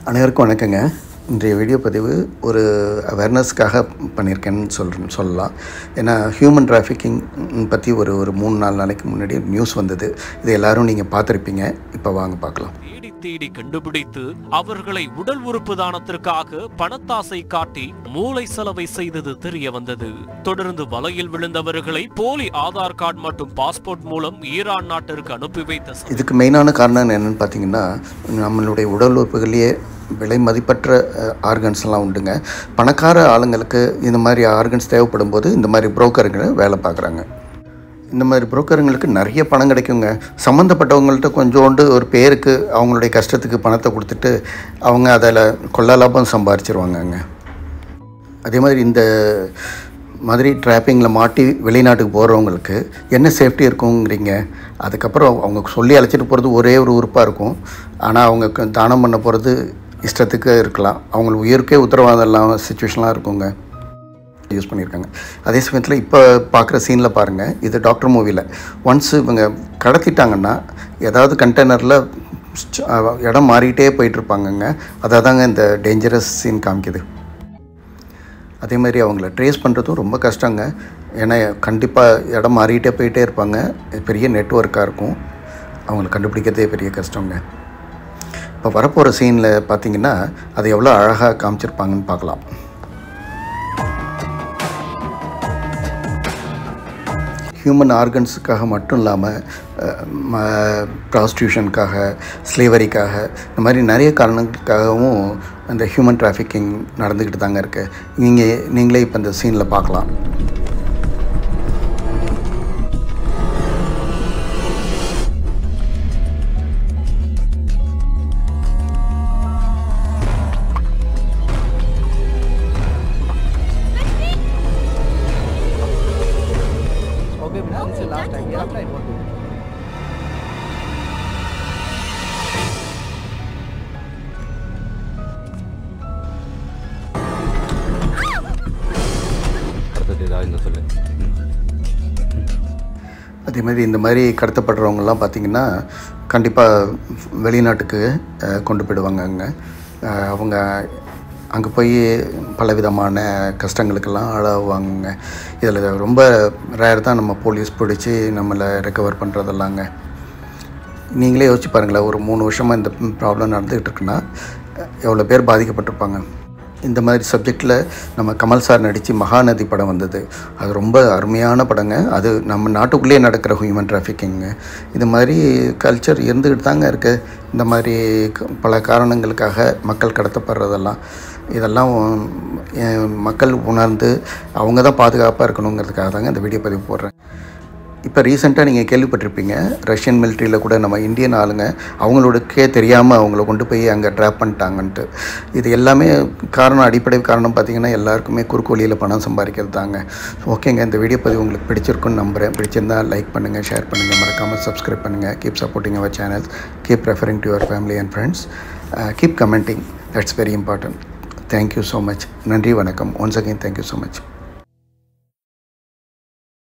அனைவருக்கும் வணக்கங்க. இன்றைய வீடியோ பதிவு ஒரு அவேர்னஸ்க்காக பண்ணியிருக்கேன்னு சொல்லலாம். ஏன்னா ஹியூமன் டிராஃபிக்கிங் பற்றி ஒரு 3-4 நாளைக்கு முன்னாடி நியூஸ் வந்தது. இது எல்லோரும் நீங்கள் பார்த்துருப்பீங்க. இப்போ வாங்க பார்க்கலாம். தேடி கண்டுபிடித்து அவர்களை உடல் உறுப்பு தானத்திற்காக பணத்தாசை காட்டி மூளை செலவை செய்தது தெரிய வந்தது. தொடர்ந்து வலையில் விழுந்தவர்களை போலி ஆதார் கார்டு மற்றும் பாஸ்போர்ட் மூலம் ஈரான் நாட்டிற்கு அனுப்பி வைத்த இதுக்கு மெயினான காரணம் என்னன்னு பார்த்தீங்கன்னா, நம்மளுடைய உடல் உறுப்புகளையே விலை மதிப்பற்ற ஆர்கன்ஸ்லாம் உண்டுங்க. பணக்கார ஆளுங்களுக்கு இந்த மாதிரி ஆர்கன்ஸ் தேவைப்படும் போது இந்த மாதிரி புரோக்கருங்களை வேலை பார்க்குறாங்க. இந்த மாதிரி புரோக்கருங்களுக்கு நிறைய பணம் கிடைக்குங்க. சம்மந்தப்பட்டவங்கள்ட்ட கொஞ்சோண்டு ஒரு பேருக்கு அவங்களுடைய கஷ்டத்துக்கு பணத்தை கொடுத்துட்டு அவங்க அதில் கொள்ள லாபம் சம்பாரிச்சிருவாங்கங்க. அதே மாதிரி இந்த மாதிரி ட்ராப்பிங்கில் மாட்டி வெளிநாட்டுக்கு போகிறவங்களுக்கு என்ன சேஃப்டி இருக்குங்கிறீங்க? அதுக்கப்புறம் அவங்க சொல்லி அழைச்சிட்டு போகிறது ஒரே ஒரு உறுப்பாக இருக்கும். ஆனால் அவங்க தானம் பண்ண போகிறது இஷ்டத்துக்கு இருக்கலாம். அவங்களுக்கு உயிருக்கே உத்தரவாதம் இல்லாமல் சுச்சுவேஷன்லாம் இருக்குங்க. யூஸ் பண்ணியிருக்காங்க. அதே சமயத்தில் இப்போ பார்க்குற சீனில் பாருங்கள், இது டாக்டர் மூவியில் ஒன்ஸ் இவங்க கடத்திட்டாங்கன்னா ஏதாவது கண்டெய்னரில் இடம் மாறிக்கிட்டே போயிட்டுருப்பாங்கங்க. அதை தாங்க இந்த டேஞ்சரஸ் சீன் காமிக்குது. அதே மாதிரி அவங்கள ட்ரேஸ் பண்ணுறதும் ரொம்ப கஷ்டங்க. ஏன்னா கண்டிப்பாக இடம் மாறிக்கிட்டே போயிட்டே இருப்பாங்க. பெரிய நெட்வொர்க்காக இருக்கும். அவங்கள கண்டுபிடிக்கிறதே பெரிய கஷ்டங்க. இப்போ வரப்போகிற சீனில் பார்த்திங்கன்னா அதை எவ்வளோ அழகாக காமிச்சிருப்பாங்கன்னு பார்க்கலாம். ஹியூமன் ஆர்கன்ஸுக்காக மட்டும் இல்லாமல் ப்ராஸ்டியூஷனுக்காக, ஸ்லேவரிக்காக, இந்த மாதிரி நிறைய காரணங்களுக்காகவும் அந்த ஹியூமன் டிராஃபிக்கிங் நடந்துக்கிட்டு தாங்க இருக்குது. நீங்களே இப்போ இந்த சீனில் பார்க்கலாம். அதே மாதிரி இந்த மாதிரி கடத்தப்படுறவங்கலாம் பார்த்திங்கன்னா கண்டிப்பாக வெளிநாட்டுக்கு கொண்டு போயிடுவாங்கங்க. அவங்க அங்கே போய் பலவிதமான கஷ்டங்களுக்கெல்லாம் ஆளாகுவாங்க. இதில் ரொம்ப ரேர் தான் நம்ம போலீஸ் பிடிச்சி நம்மளை ரெக்கவர் பண்ணுறதெல்லாங்க. நீங்களே யோசிச்சு பாருங்களேன், ஒரு 3 வருஷமாக இந்த ப்ராப்ளம் நடந்துகிட்டு இருக்குன்னா எவ்வளோ பேர் பாதிக்கப்பட்டிருப்பாங்க. இந்த மாதிரி சப்ஜெக்டில் நம்ம கமல் சார் நடித்து மகாநதி படம் வந்தது. அது ரொம்ப அருமையான படங்க. அது நம்ம நாட்டுக்குள்ளேயே நடக்கிற ஹியூமன் டிராஃபிக்கிங்க. இது மாதிரி கல்ச்சர் இருந்துக்கிட்டு தாங்க இருக்குது. இந்த மாதிரி பல காரணங்களுக்காக மக்கள் கடத்தப்படுறதெல்லாம் இதெல்லாம் மக்கள் உணர்ந்து அவங்க தான் பாதுகாப்பாக இருக்கணுங்கிறதுக்காக தாங்க இந்த வீடியோ பதிவு போடுறேன். இப்போ ரீசெண்டாக நீங்கள் கேள்விப்பட்டிருப்பீங்க, ரஷ்யன் மிலிட்ரியில் கூட நம்ம இந்தியன் ஆளுங்க அவங்களுக்கே தெரியாமல் அவங்கள கொண்டு போய் அங்கே ட்ராப் பண்ணிட்டாங்கன்ட்டு. இது எல்லாமே அடிப்படை காரணம் பார்த்திங்கன்னா எல்லாருக்குமே குறுக்கு வழியில் பணம் சம்பாதிக்கிறது தாங்க. ஓகேங்க, இந்த வீடியோ பதிவு உங்களுக்கு பிடிச்சிருக்குன்னு நம்புகிறேன். பிடிச்சிருந்தால் லைக் பண்ணுங்கள், ஷேர் பண்ணுங்கள், மறக்காமல் சப்ஸ்கிரைப் பண்ணுங்கள். Keep supporting our channels, keep referring to your family and friends, keep commenting, that's very important. Thank you so much. நன்றி, வணக்கம். Once again thank you so much.